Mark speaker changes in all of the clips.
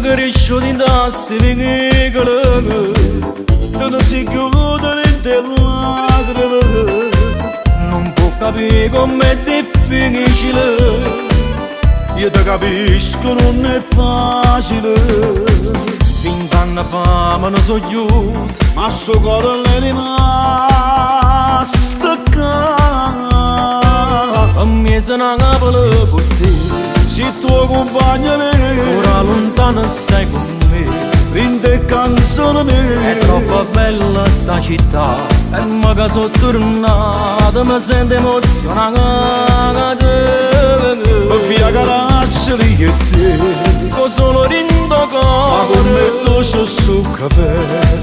Speaker 1: Cresciuto in tassi di colore, te ne si chiudono in lacrime, non può capire com'è difficile, io ti capisco non è facile, finché hanno fame non so aiuto, ma sto cuore è rimasto qua, a me se ne capola con te. Se tuo compagno me, ora lontano sei con me, rinde canzone me. È troppo bella sta città, e magari sono tornata, mi sento emozionata. Via caraccioli e te, con solo rindo cuore, ma come dolce sul caffè,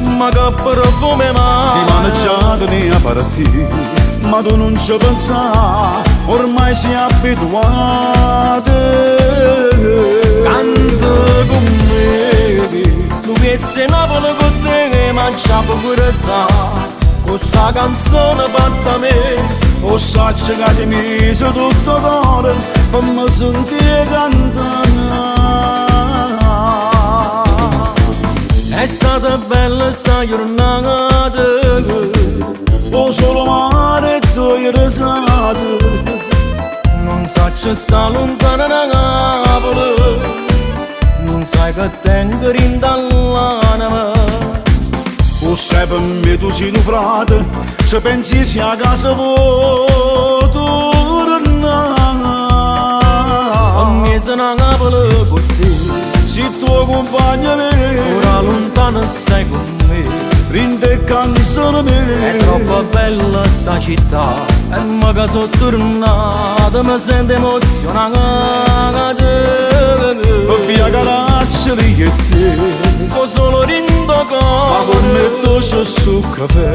Speaker 1: ma che profumo ma di mangiato ne a partire. Ma tu non ci pensa, ormai sei abituata. Canta con me, tu piezzi Napoli con te, mangiamo pure da. Questa canzone fatta a me, o sai che ti mise tutto cuore, per me sentire cantare. È stata bella sta giornata, o solo mare e due risate, non sai che sta lontana da Napoli, non sai che tengo in dall'anima. O sai per me tu sei un frate, se pensi sia a casa vuoi tornare. A me se ne Napoli con te, se tuo compagno me, ora lontano sei con me, rinde canzone me. È troppo bella sta città, e magari sono tornata, mi sento emozionata. Via caraccioli e te, con solo rindo cuore, ma come dolce sul caffè,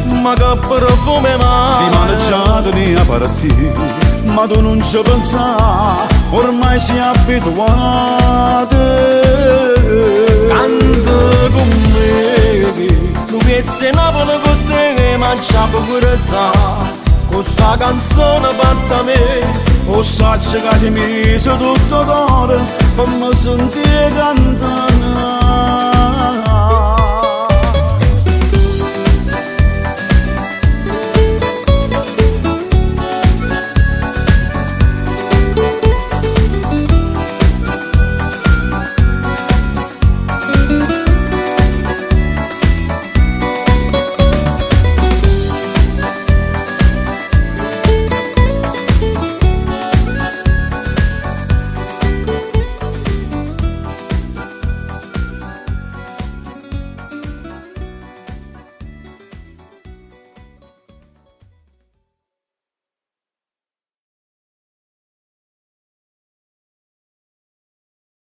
Speaker 1: ma che profumo ma di mangiato ne a partire. Ma tu non ci pensa, ormai sei abituata. Canta con me, tu piezzi Napoli con te, mangiamo pure da. Questa canzone fatta a me, o sai che ti mise tutto cuore, per me sentire cantare.